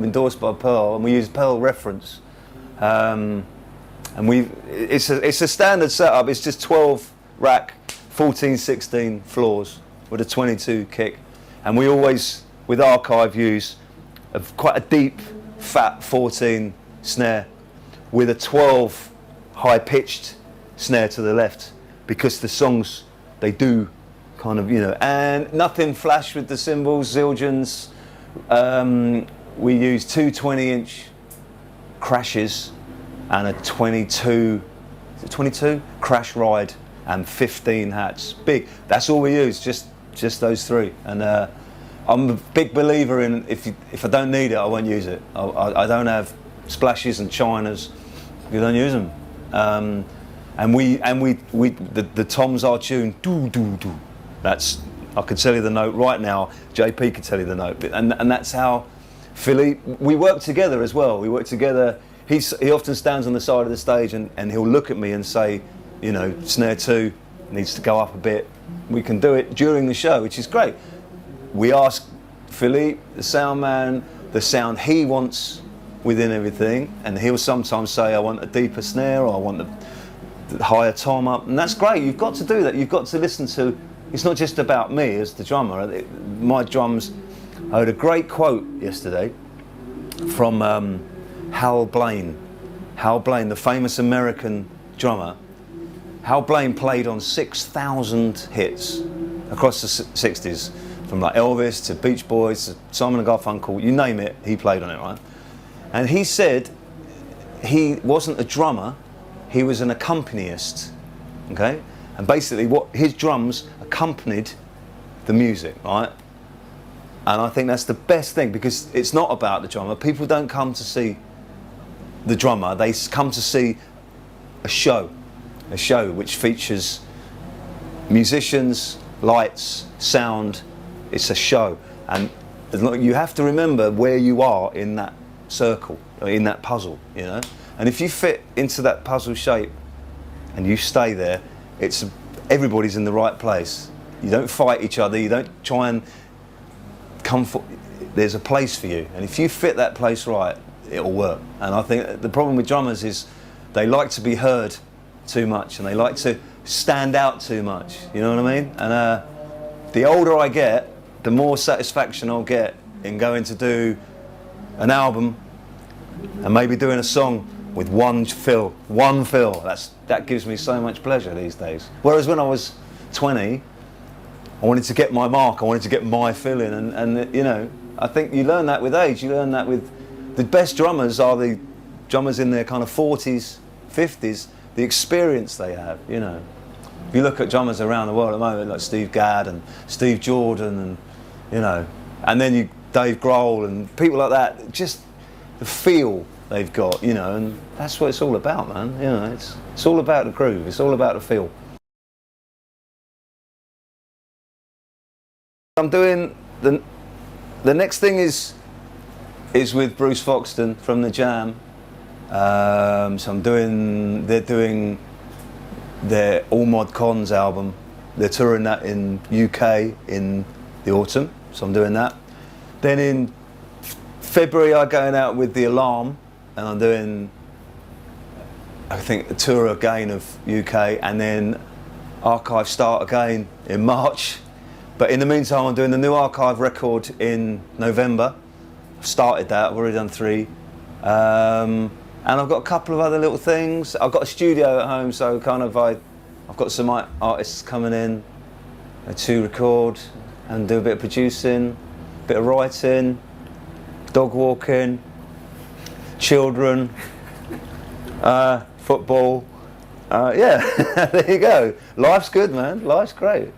I'm endorsed by Pearl, and we use Pearl reference. And it's a standard setup. It's just 12 rack, 14, 16 floors with a 22 kick, and we always, with Archive, use quite a deep, fat 14 snare with a 12 high-pitched snare to the left, because the songs, they do kind of, and nothing flash with the cymbals, Zildjians. We use two 20-inch crashes and a 22 crash ride and 15 hats. Big. That's all we use. Just those three. And I'm a big believer in if I don't need it, I won't use it. I don't have splashes and chinas. We don't use them. And the toms are tuned. Do do do. That's, I could tell you the note right now. JP could tell you the note. And that's how Philly. We work together as well. We work together. He often stands on the side of the stage and he'll look at me and say, snare 2 needs to go up a bit. We can do it during the show, which is great. We ask Philly, the sound man, the sound he wants within everything, and he'll sometimes say, I want a deeper snare, or I want the higher tom up, and that's great. You've got to do that. You've got to listen to, it's not just about me as the drummer. My drums, I heard a great quote yesterday from Hal Blaine. Hal Blaine, the famous American drummer. Hal Blaine played on 6,000 hits across the 60s, from like Elvis to Beach Boys to Simon & Garfunkel, you name it, he played on it, right? And he said he wasn't a drummer, he was an accompanist, okay? And basically what his drums accompanied the music, right? And I think that's the best thing, because it's not about the drummer. People don't come to see the drummer, they come to see a show which features musicians, lights, sound. It's a show, and you have to remember where you are in that circle, in that puzzle, and if you fit into that puzzle shape and you stay there, everybody's in the right place. You don't fight each other, you don't try and come for, there's a place for you, and if you fit that place right, it'll work. And I think the problem with drummers is they like to be heard too much, and they like to stand out too much, you know what I mean? And the older I get, the more satisfaction I'll get in going to do an album and maybe doing a song with one fill. That gives me so much pleasure these days. Whereas when I was 20, I wanted to get my mark, I wanted to get my fill in, and I think you learn that with age. You learn that with the best drummers are the drummers in their kind of 40s, 50s, the experience they have, If you look at drummers around the world at the moment, like Steve Gadd and Steve Jordan, and then Dave Grohl and people like that, just the feel they've got, and that's what it's all about, man. It's all about the groove. It's all about the feel. I'm doing the next thing is with Bruce Foxton from the Jam. So they're doing their All Mod Cons album. They're touring that in UK in the autumn, so I'm doing that. Then in February I'm going out with The Alarm, and I'm doing, I think, a tour again of UK, and then Archive start again in March. But in the meantime I'm doing the new Archive record in November. I've started that, I've already done 3. And I've got a couple of other little things. I've got a studio at home, so kind of I've got some artists coming in to record and do a bit of producing, a bit of writing, dog walking, children, football. Yeah, there you go. Life's good, man. Life's great,